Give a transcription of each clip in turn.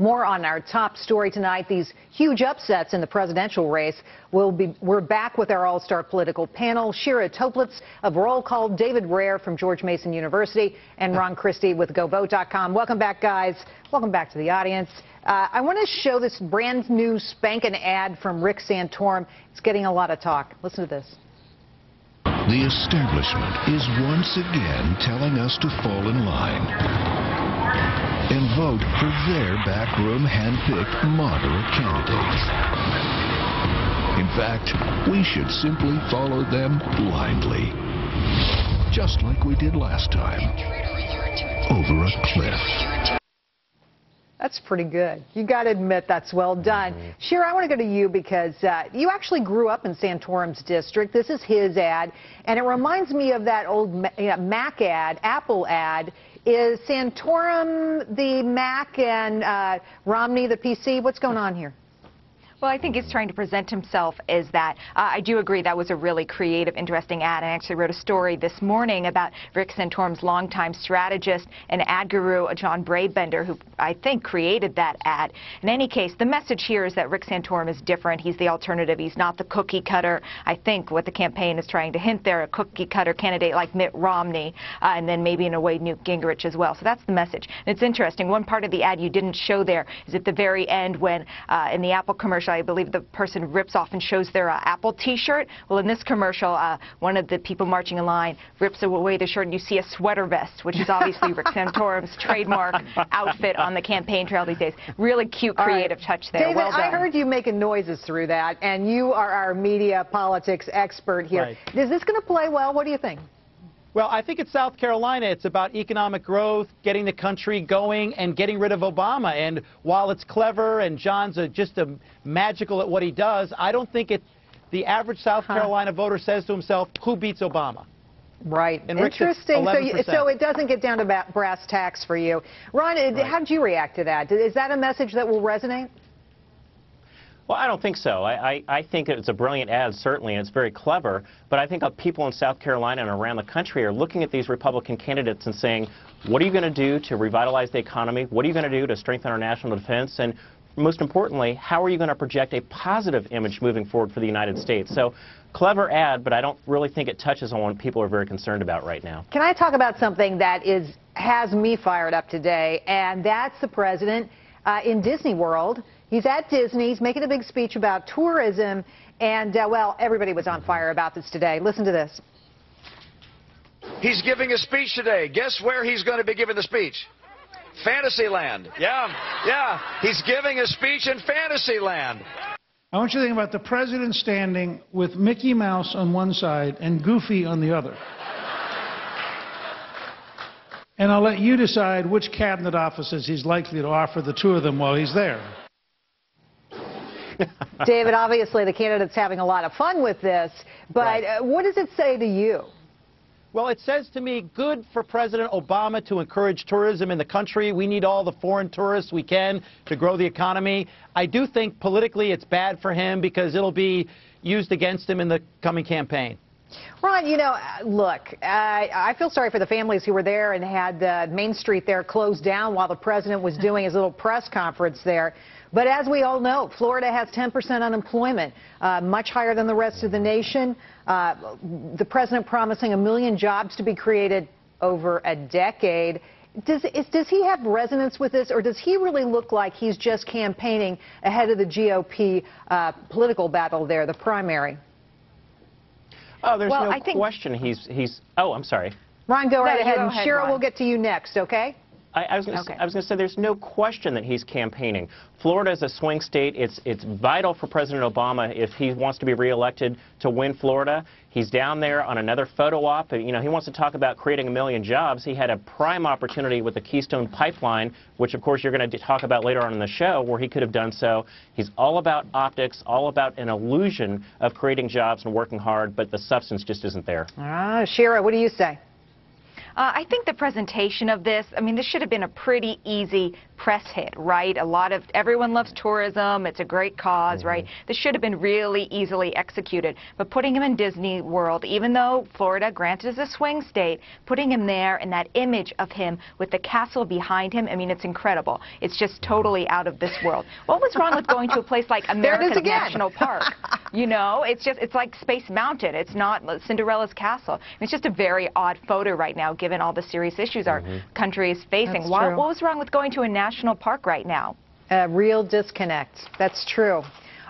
More on our top story tonight, these huge upsets in the presidential race. We're back with our all-star political panel, Shira Toeplitz of Roll Call, David Rare from George Mason University, and Ron Christie with GoVote.com. Welcome back, guys. Welcome back to the audience. I want to show this brand new spanking ad from Rick Santorum. It's getting a lot of talk. Listen to this. The establishment is once again telling us to fall in line and vote for their backroom hand-picked moderate candidates. In fact, we should simply follow them blindly, just like we did last time, over a cliff. That's pretty good. You got to admit that's well done. Shira, I want to go to you because you actually grew up in Santorum's district. This is his ad, and it reminds me of that old Mac ad, Apple ad. Is Santorum the Mac and Romney the PC? What's going on here? Well, I think he's trying to present himself as that. I do agree that was a really creative, interesting ad. I actually wrote a story this morning about Rick Santorum's longtime strategist and ad guru, John Brabender, who I think created that ad. In any case, the message here is that Rick Santorum is different. He's the alternative. He's not the cookie cutter. I think what the campaign is trying to hint there, a cookie cutter candidate like Mitt Romney, and then maybe in a way Newt Gingrich as well. So that's the message. And it's interesting. One part of the ad you didn't show there is at the very end when in the Apple commercial, I believe the person rips off and shows their Apple T-shirt. Well, in this commercial, one of the people marching in line rips away the shirt, and you see a sweater vest, which is obviously Rick Santorum's trademark outfit on the campaign trail these days. Really cute, creative touch there. David, well done. I heard you making noises through that, and you are our media politics expert here. Right. Is this going to play well? What do you think? Well, I think it's South Carolina. It's about economic growth, getting the country going, and getting rid of Obama. And while it's clever and John's just magical at what he does, I don't think the average South Carolina voter says to himself, who beats Obama? Right. And Rick's at Interesting. 11%. So it doesn't get down to brass tacks for you. Ron, how did you react to that? Is that a message that will resonate? Well, I don't think so. I think it's a brilliant ad, certainly, and it's very clever. But I think people in South Carolina and around the country are looking at these Republican candidates and saying, what are you going to do to revitalize the economy? What are you going to do to strengthen our national defense? And most importantly, how are you going to project a positive image moving forward for the United States? So, clever ad, but I don't really think it touches on what people are very concerned about right now. Can I talk about something that has me fired up today? And that's the president in Disney World. He's at Disney. He's making a big speech about tourism. And, well, everybody was on fire about this today. Listen to this. He's giving a speech today. Guess where he's going to be giving the speech? Fantasyland. Yeah. He's giving a speech in Fantasyland. I want you to think about the president standing with Mickey Mouse on one side and Goofy on the other. And I'll let you decide which cabinet offices he's likely to offer the two of them while he's there. David, obviously the candidate's having a lot of fun with this, but right. What does it say to you? Well, it says to me, good for President Obama to encourage tourism in the country. We need all the foreign tourists we can to grow the economy. I do think politically it's bad for him because it'll be used against him in the coming campaign. Ron, you know, look, I feel sorry for the families who were there and had Main Street there closed down while the president was doing his little press conference there. But as we all know, Florida has 10% unemployment, much higher than the rest of the nation. The president promising 1 million jobs to be created over a decade. Does he have resonance with this, or does he really look like he's just campaigning ahead of the GOP political battle there, the primary? Oh, there's no question he's. Oh, I'm sorry. Ron, go right ahead. Go And ahead, Shira, Ron. we'll get to you next, okay? I was going to say there's no question that he's campaigning. Florida is a swing state. It's vital for President Obama if he wants to be reelected to win Florida. He's down there on another photo op. You know, he wants to talk about creating 1 million jobs. He had a prime opportunity with the Keystone Pipeline, which of course you're going to talk about later on in the show, where he could have done so. He's all about optics, all about an illusion of creating jobs and working hard, but the substance just isn't there. Shira, what do you say? I think the presentation of this, I mean, this should have been a pretty easy press hit, right? Everyone loves tourism. It's a great cause, right? This should have been really easily executed. But putting him in Disney World, even though Florida, granted, is a swing state, putting him there and that image of him with the castle behind him, I mean, it's incredible. It's just totally out of this world. What was wrong with going to a place like America's National Park? You know, it's like Space Mountain. It's not Cinderella's castle. It's just a very odd photo right now, given all the serious issues our country is facing. What was wrong with going to a national park right now? A real disconnect. That's true.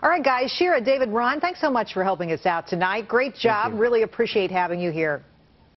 All right, guys. Shira, David, Ron, thanks so much for helping us out tonight. Great job. Really appreciate having you here.